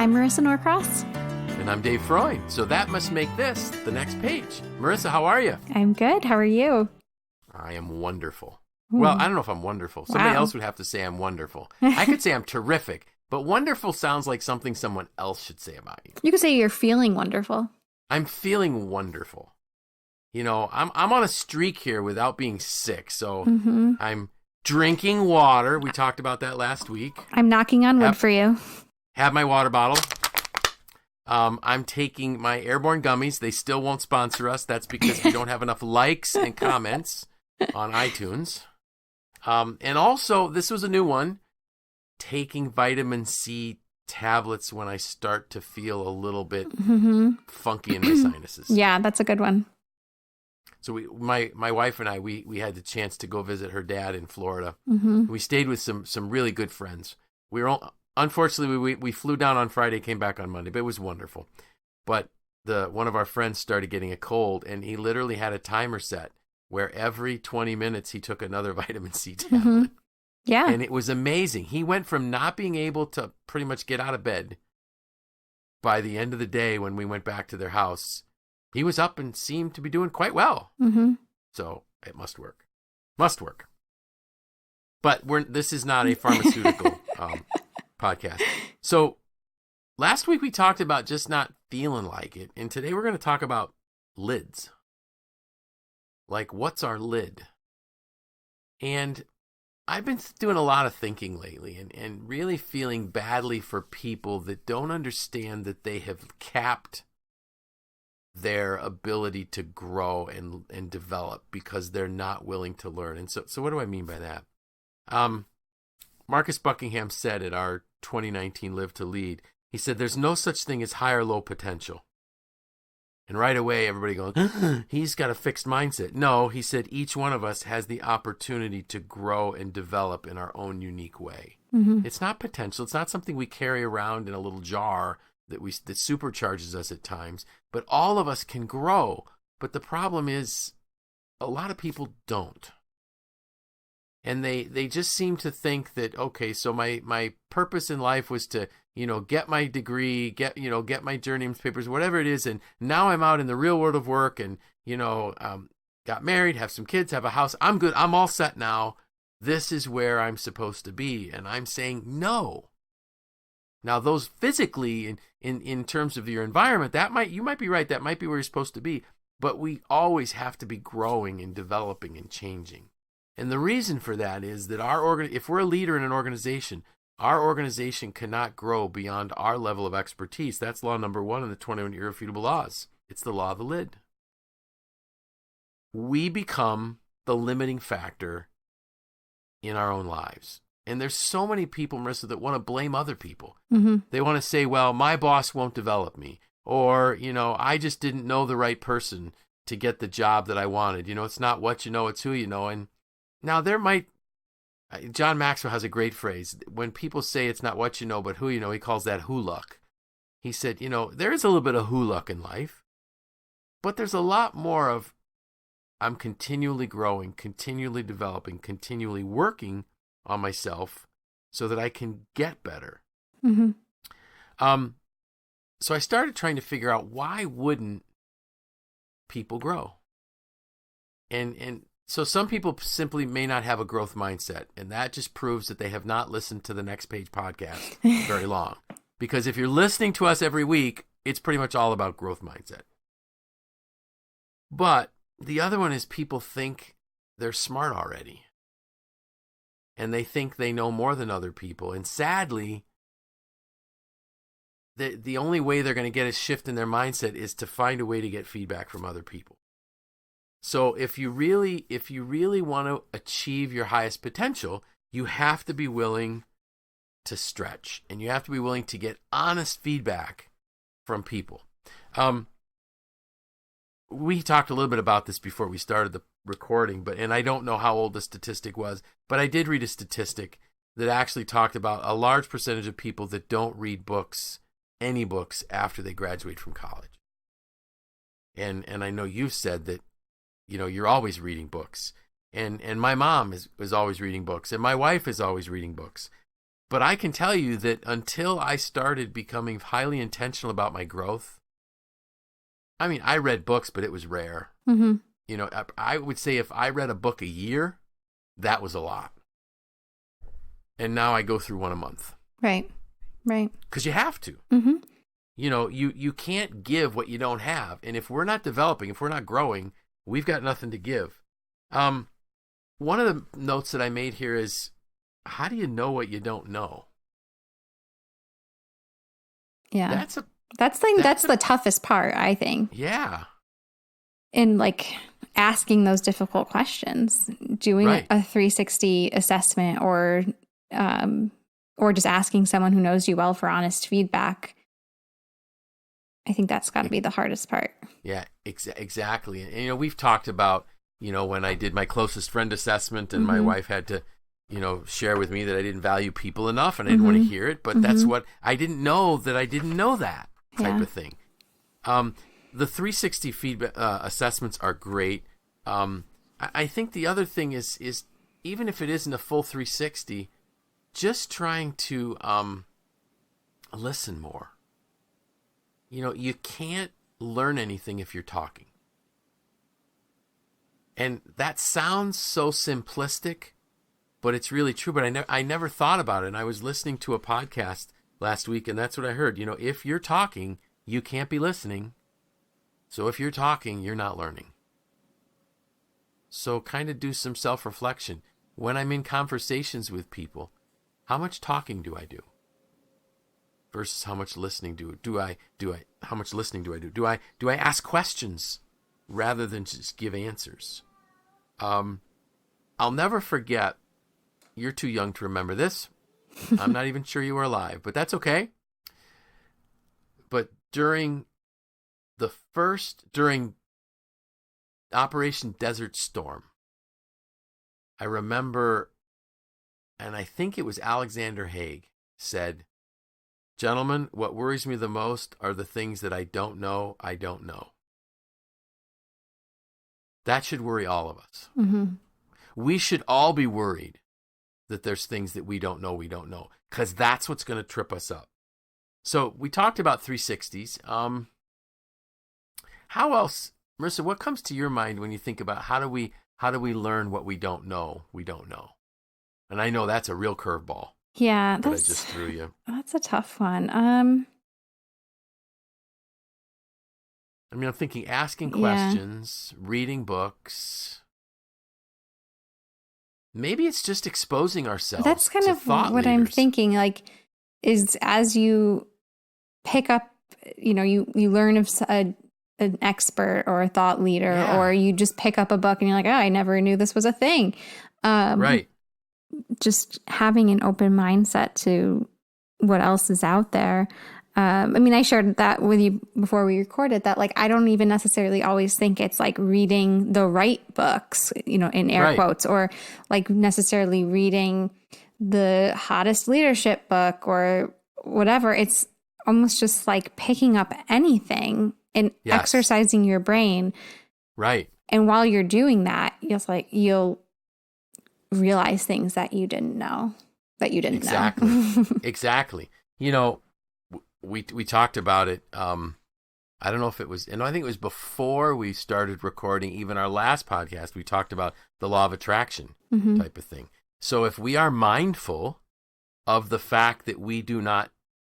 I'm Marisa Norcross. And I'm Dave Freund. So that must make this the next page. Marisa, how are you? I'm good. How are you? I am wonderful. Ooh. Well, I don't know if I'm wonderful. Somebody Wow. else would have to say I'm wonderful. I could say I'm terrific, but wonderful sounds like something someone else should say about you. You could say you're feeling wonderful. I'm feeling wonderful. You know, I'm on a streak here without being sick. So I'm drinking water. We talked about that last week. I'm knocking on wood for you. Have my water bottle. I'm taking my airborne gummies. They still won't sponsor us. That's because we don't have enough likes and comments on iTunes. And also, this was a new one, taking vitamin C tablets when I start to feel a little bit funky in my sinuses. Yeah, that's a good one. So my wife and I, we had the chance to go visit her dad in Florida. We stayed with some really good friends. We were unfortunately we flew down on Friday, came back on Monday, but it was wonderful. But one of our friends started getting a cold, and he literally had a timer set where every 20 minutes he took another vitamin C tablet. Yeah. And it was amazing. He went from not being able to pretty much get out of bed by the end of the day when we went back to their house. He was up and seemed to be doing quite well. So it must work. Must work. But this is not a pharmaceutical podcast. So last week we talked about just not feeling like it. And today we're going to talk about lids. Like, what's our lid? And I've been doing a lot of thinking lately and really feeling badly for people that don't understand that they have capped their ability to grow and develop because they're not willing to learn. And so what do I mean by that? Marcus Buckingham said at our 2019 Live to Lead, he said, there's no such thing as high or low potential. And right away, everybody goes, he's got a fixed mindset. No, he said, each one of us has the opportunity to grow and develop in our own unique way. It's not potential. It's not something we carry around in a little jar that supercharges us at times. But all of us can grow. But the problem is, a lot of people don't. And they just seem to think that, okay, so my purpose in life was to, get my degree, get my journeyman's papers, whatever it is. And now I'm out in the real world of work and, got married, have some kids, have a house. I'm good. I'm all set now. This is where I'm supposed to be. And I'm saying no. Now, those physically, in terms of your environment, you might be right. That might be where you're supposed to be. But we always have to be growing and developing and changing. And the reason for that is that if we're a leader in an organization, our organization cannot grow beyond our level of expertise. That's law number 1 in the 21 irrefutable laws. It's the law of the lid. We become the limiting factor in our own lives. And there's so many people, Marisa, that want to blame other people. They want to say, well, my boss won't develop me. Or, I just didn't know the right person to get the job that I wanted. It's not what you know, it's who you know. And now John Maxwell has a great phrase. When people say it's not what you know, but who you know, he calls that who luck. He said, there is a little bit of who luck in life, but there's a lot more of I'm continually growing, continually developing, continually working on myself so that I can get better. So I started trying to figure out why wouldn't people grow? And so some people simply may not have a growth mindset, and that just proves that they have not listened to the Next Page podcast very long. Because if you're listening to us every week, it's pretty much all about growth mindset. But the other one is people think they're smart already. And they think they know more than other people. And sadly, the only way they're going to get a shift in their mindset is to find a way to get feedback from other people. So if you really want to achieve your highest potential, you have to be willing to stretch, and you have to be willing to get honest feedback from people. We talked a little bit about this before we started the recording, and I don't know how old the statistic was, but I did read a statistic that actually talked about a large percentage of people that don't read any books after they graduate from college. And I know you've said that, you're always reading books. And my mom is always reading books, and my wife is always reading books. But I can tell you that until I started becoming highly intentional about my growth, I mean, I read books, but it was rare. Mm-hmm. You know, I would say if I read a book a year, that was a lot. And now I go through one a month. Right. Right. Because you have to. Mm-hmm. You know, you can't give what you don't have. And if we're not developing, if we're not growing, we've got nothing to give. One of the notes that I made here is, how do you know what you don't know? Yeah. That's the toughest part, I think. Yeah. In like asking those difficult questions, doing Right. a 360 assessment, or just asking someone who knows you well for honest feedback. I think that's got to be the hardest part. Yeah, exactly. And, you know, we've talked about, you know, when I did my closest friend assessment and my wife had to, you know, share with me that I didn't value people enough and I didn't want to hear it. But that's what I didn't know, that I didn't know that type of thing. The 360 feedback assessments are great. I think the other thing is even if it isn't a full 360, just trying to listen more. You know, you can't learn anything if you're talking. And that sounds so simplistic, but it's really true. But I never thought about it. And I was listening to a podcast last week, and that's what I heard. You know, if you're talking, you can't be listening. So if you're talking, you're not learning. So kind of do some self-reflection. When I'm in conversations with people, how much talking do I do? Versus how much listening how much listening do I do? Do I ask questions rather than just give answers? I'll never forget, you're too young to remember this. I'm not even sure you were alive, but that's okay. But during Operation Desert Storm, I remember, and I think it was Alexander Haig said, "Gentlemen, what worries me the most are the things that I don't know. That should worry all of us. Mm-hmm. We should all be worried that there's things that we don't know, because that's what's going to trip us up." So we talked about 360s. How else, Marisa, what comes to your mind when you think about how do we learn what we don't know? And I know that's a real curveball. Yeah, that I just threw you. That's a tough one. I mean, I'm thinking asking questions, reading books. Maybe it's just exposing ourselves. That's kind to of thought what leaders. I'm thinking. Like, is as you pick up, you know, you learn of an expert or a thought leader, or you just pick up a book and you're like, oh, I never knew this was a thing. Right. Just having an open mindset to what else is out there. I mean, I shared that with you before we recorded that, like, I don't even necessarily always think it's like reading the right books, you know, in air quotes, or like necessarily reading the hottest leadership book or whatever. It's almost just like picking up anything and exercising your brain. Right. And while you're doing that, you'll realize things that you didn't know, know. Exactly. You know, we talked about it. I don't know if it was, and I think it was before we started recording even our last podcast, we talked about the law of attraction type of thing. So if we are mindful of the fact that we do not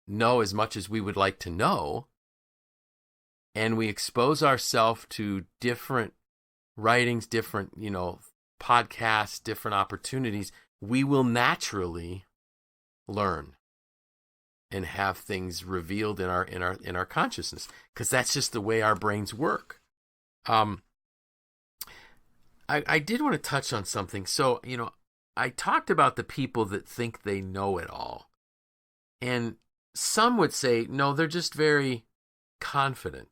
know as much as we would like to know, and we expose ourselves to different writings, different, you know, podcasts, different opportunities, we will naturally learn and have things revealed in our consciousness, because that's just the way our brains work. I did want to touch on something. So, you know, I talked about the people that think they know it all. And some would say, no, they're just very confident.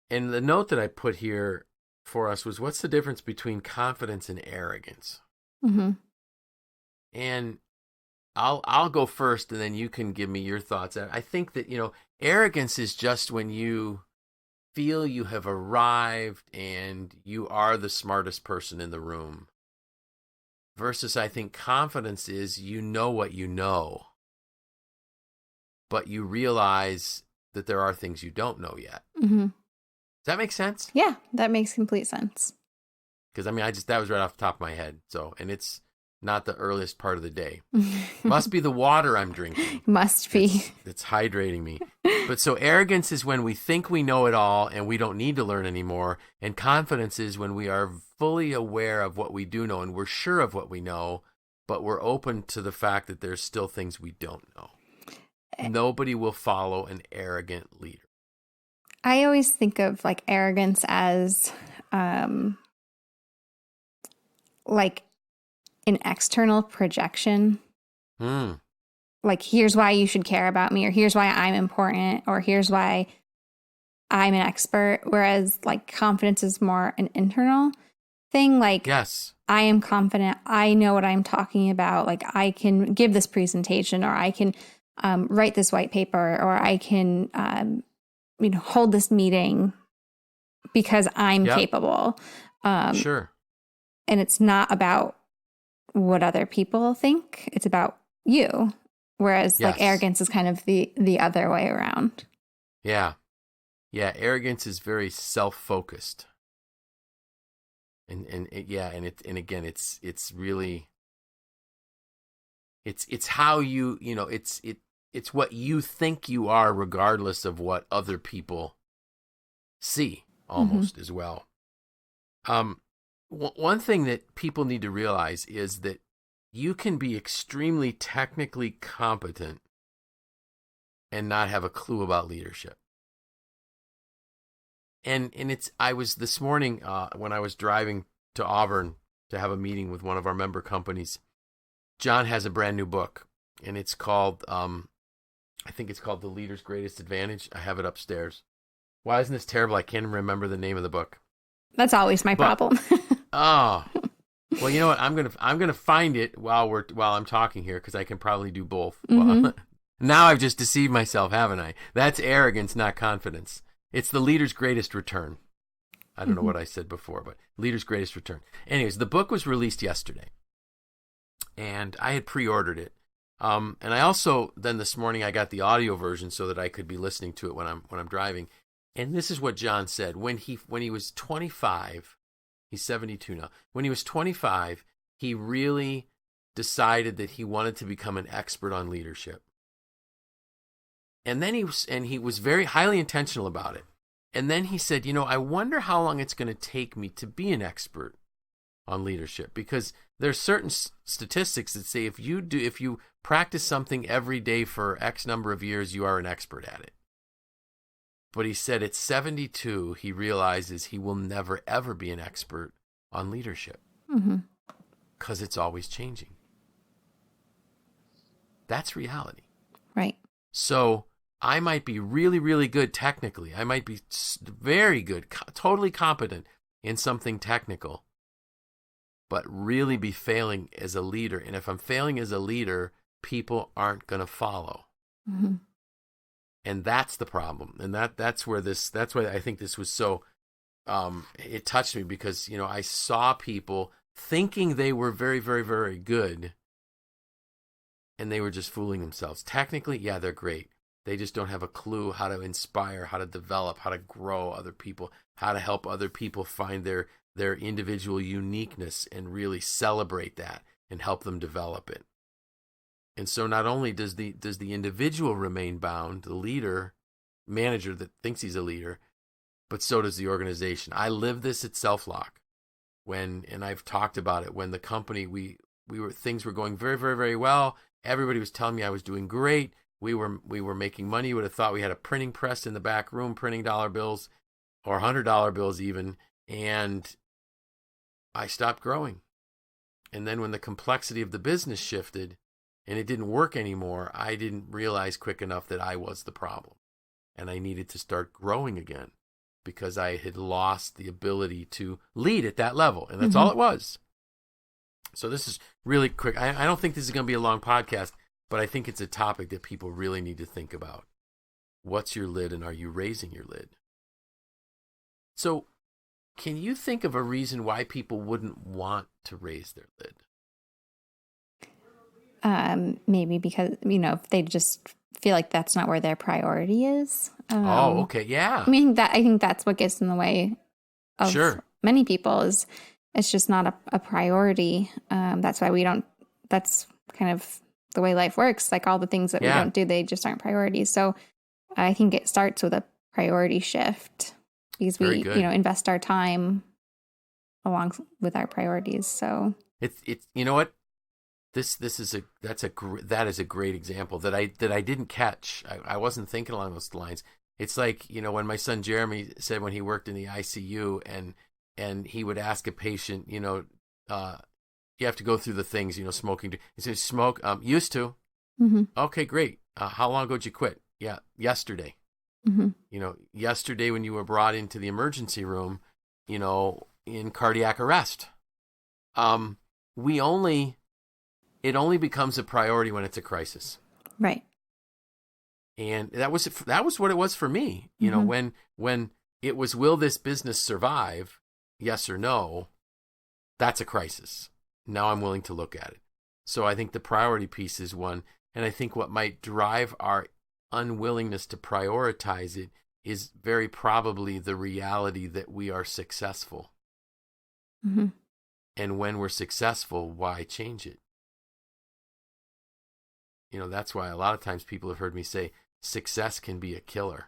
And the note that I put here for us was, what's the difference between confidence and arrogance? Mm-hmm. And I'll go first, and then you can give me your thoughts. I think that, you know, arrogance is just when you feel you have arrived and you are the smartest person in the room. versus I think confidence is you know what you know, but you realize that there are things you don't know yet. Mm-hmm. Does that make sense? Yeah, that makes complete sense. Because, I mean, that was right off the top of my head. So, and it's not the earliest part of the day. Must be the water I'm drinking. Must be. It's hydrating me. But so arrogance is when we think we know it all and we don't need to learn anymore. And confidence is when we are fully aware of what we do know and we're sure of what we know, but we're open to the fact that there's still things we don't know. Nobody will follow an arrogant leader. I always think of like arrogance as like an external projection. Like, here's why you should care about me, or here's why I'm important, or here's why I'm an expert. Whereas like confidence is more an internal thing. Like, yes, I am confident. I know what I'm talking about. Like, I can give this presentation, or I can write this white paper, or I can, hold this meeting because I'm capable. Sure. And it's not about what other people think. It's about you. Whereas like arrogance is kind of the other way around. Yeah. Yeah. Arrogance is very self-focused. And again, it's really, it's how you, it's what you think you are regardless of what other people see almost as well. One thing that people need to realize is that you can be extremely technically competent and not have a clue about leadership. And I was this morning when I was driving to Auburn to have a meeting with one of our member companies, John has a brand new book, and it's called, I think it's called The Leader's Greatest Advantage. I have it upstairs. Why isn't this terrible? I can't even remember the name of the book. That's always my problem. Oh, well, you know what? I'm gonna find it while I'm talking here, because I can probably do both. Well, now I've just deceived myself, haven't I? That's arrogance, not confidence. It's The Leader's Greatest Return. I don't know what I said before, but Leader's Greatest Return. Anyways, the book was released yesterday, and I had pre-ordered it. And I also then this morning I got the audio version so that I could be listening to it when I'm driving. And this is what John said when he was 25. He's 72 now. When he was 25, he really decided that he wanted to become an expert on leadership. And then he was very highly intentional about it. And then he said, I wonder how long it's going to take me to be an expert on leadership, because there's certain statistics that say if you practice something every day for X number of years, you are an expert at it. But he said at 72, he realizes he will never, ever be an expert on leadership because it's always changing. That's reality. Right. So I might be really, really good technically. I might be very good, totally competent in something technical, but really be failing as a leader. And if I'm failing as a leader, people aren't going to follow. And that's the problem. And that's why I think this was so, it touched me, because, I saw people thinking they were very, very, very good, and they were just fooling themselves. Technically, yeah, they're great. They just don't have a clue how to inspire, how to develop, how to grow other people, how to help other people find their individual uniqueness and really celebrate that and help them develop it. And so not only does the individual remain bound, the leader, manager that thinks he's a leader, but so does the organization. I lived this at SelfLock and I've talked about it, when the company, things were going very, very, very well. Everybody was telling me I was doing great. We were making money. You would have thought we had a printing press in the back room, printing dollar bills or $100 bills even. And I stopped growing. And then when the complexity of the business shifted, and it didn't work anymore, I didn't realize quick enough that I was the problem. And I needed to start growing again, because I had lost the ability to lead at that level. And that's all it was. So this is really quick. I don't think this is going to be a long podcast, but I think it's a topic that people really need to think about. What's your lid, and are you raising your lid? So can you think of a reason why people wouldn't want to raise their lid? Maybe because, if they just feel like that's not where their priority is. Okay. Yeah. I think that's what gets in the way of Sure. many people is it's just not a priority. That's why that's kind of the way life works. Like all the things that we don't do, they just aren't priorities. So I think it starts with a priority shift because Very we, good. invest our time along with our priorities. So it's you know what? That is a great example that I didn't catch. I wasn't thinking along those lines. It's like, when my son Jeremy said when he worked in the ICU and he would ask a patient, you have to go through the things, smoking. He says, smoke, used to. mm-hmm. Okay, great. How long ago did you quit? Yeah, yesterday. Mm-hmm. Yesterday when you were brought into the emergency room, in cardiac arrest. It only becomes a priority when it's a crisis. Right. And that was what it was for me. When it was, will this business survive? Yes or no? That's a crisis. Now I'm willing to look at it. So I think the priority piece is one. And I think what might drive our unwillingness to prioritize it is very probably the reality that we are successful. Mm-hmm. And when we're successful, why change it? That's why a lot of times people have heard me say success can be a killer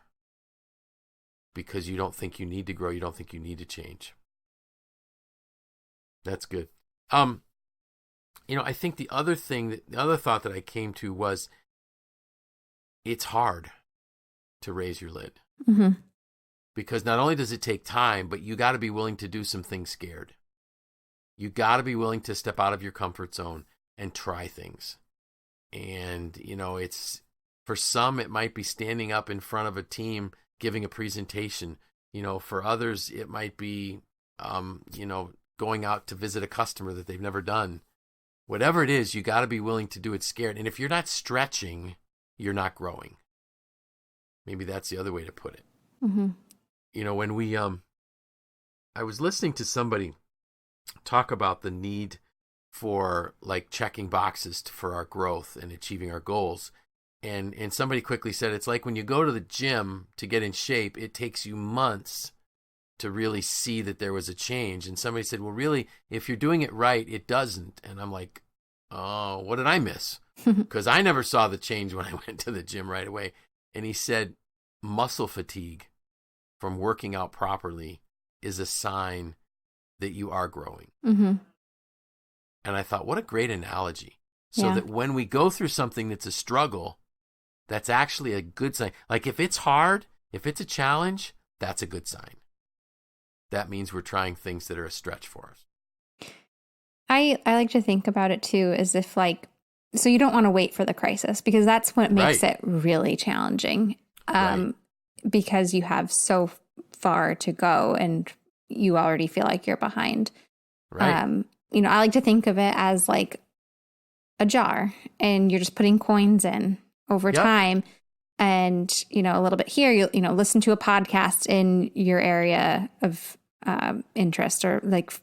because you don't think you need to grow. You don't think you need to change. That's good. I think the other thought that I came to was it's hard to raise your lid. Mm-hmm. Because not only does it take time, but you got to be willing to do some things scared. You got to be willing to step out of your comfort zone and try things. And, it's, for some, it might be standing up in front of a team, giving a presentation. For others, it might be, going out to visit a customer that they've never done. Whatever it is, you got to be willing to do it scared. And if you're not stretching, you're not growing. Maybe that's the other way to put it. Mm-hmm. When I was listening to somebody talk about the need for like checking boxes for our growth and achieving our goals. And somebody quickly said, it's like when you go to the gym to get in shape, it takes you months to really see that there was a change. And somebody said, well, really, if you're doing it right, it doesn't. And I'm like, oh, what did I miss? Because I never saw the change when I went to the gym right away. And he said, muscle fatigue from working out properly is a sign that you are growing. Mm-hmm. And I thought, what a great analogy. So that when we go through something that's a struggle, that's actually a good sign. Like if it's hard, if it's a challenge, that's a good sign. That means we're trying things that are a stretch for us. I like to think about it too as if so you don't want to wait for the crisis because that's what makes it really challenging. Because you have so far to go and you already feel like you're behind. Right. I like to think of it as like a jar and you're just putting coins in over time. And, a little bit here, you listen to a podcast in your area of interest or like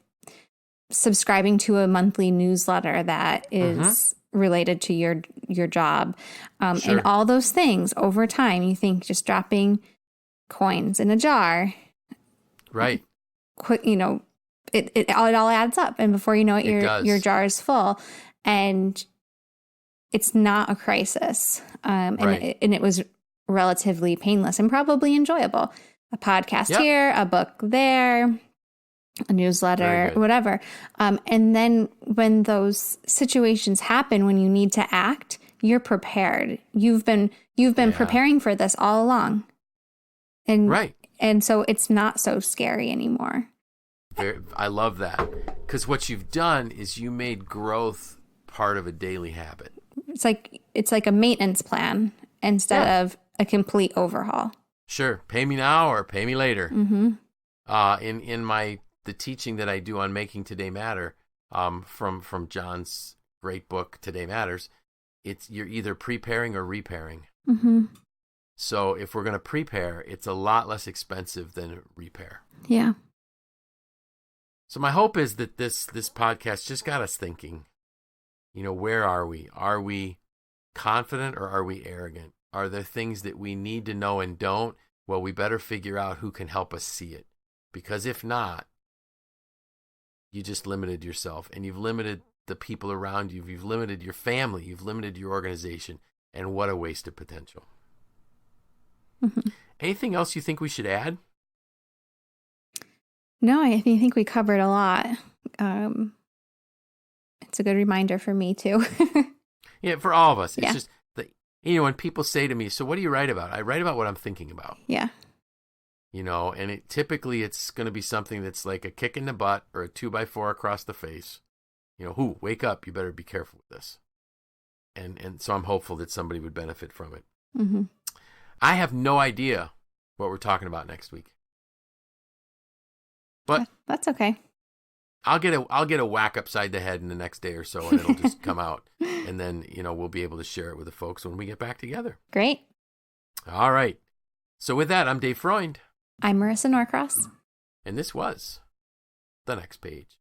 subscribing to a monthly newsletter that is related to your job. And all those things over time, you think just dropping coins in a jar. Right. Quick, it all adds up. And before you know it, your jar is full. And it's not a crisis. And it was relatively painless and probably enjoyable. A podcast here, a book there, a newsletter, whatever. And then when those situations happen, when you need to act, you're prepared. You've been preparing for this all along. And so it's not so scary anymore. I love that. Because what you've done is you made growth part of a daily habit. It's like a maintenance plan instead of a complete overhaul. Sure. Pay me now or pay me later. Mm-hmm. In the teaching that I do on Making Today Matter, from John's great book, Today Matters, you're either preparing or repairing. Mm-hmm. So if we're going to prepare, it's a lot less expensive than repair. Yeah. So my hope is that this podcast just got us thinking. Where are we? Are we confident or are we arrogant? Are there things that we need to know and don't? Well, we better figure out who can help us see it. Because if not, you just limited yourself, and you've limited the people around you. You've limited your family. You've limited your organization. And what a waste of potential. Mm-hmm. Anything else you think we should add? No, I think we covered a lot. It's a good reminder for me too. Yeah, for all of us. It's Yeah. just that, when people say to me, so what do you write about? I write about what I'm thinking about. Yeah. And typically it's going to be something that's like a kick in the butt or a 2x4 across the face. Wake up, you better be careful with this. And so I'm hopeful that somebody would benefit from it. Mm-hmm. I have no idea what we're talking about next week. But that's okay. I'll get a whack upside the head in the next day or so, and it'll just come out. And then, we'll be able to share it with the folks when we get back together. Great. All right. So with that, I'm Dave Freund. I'm Marisa Norcross. And this was The Next Page.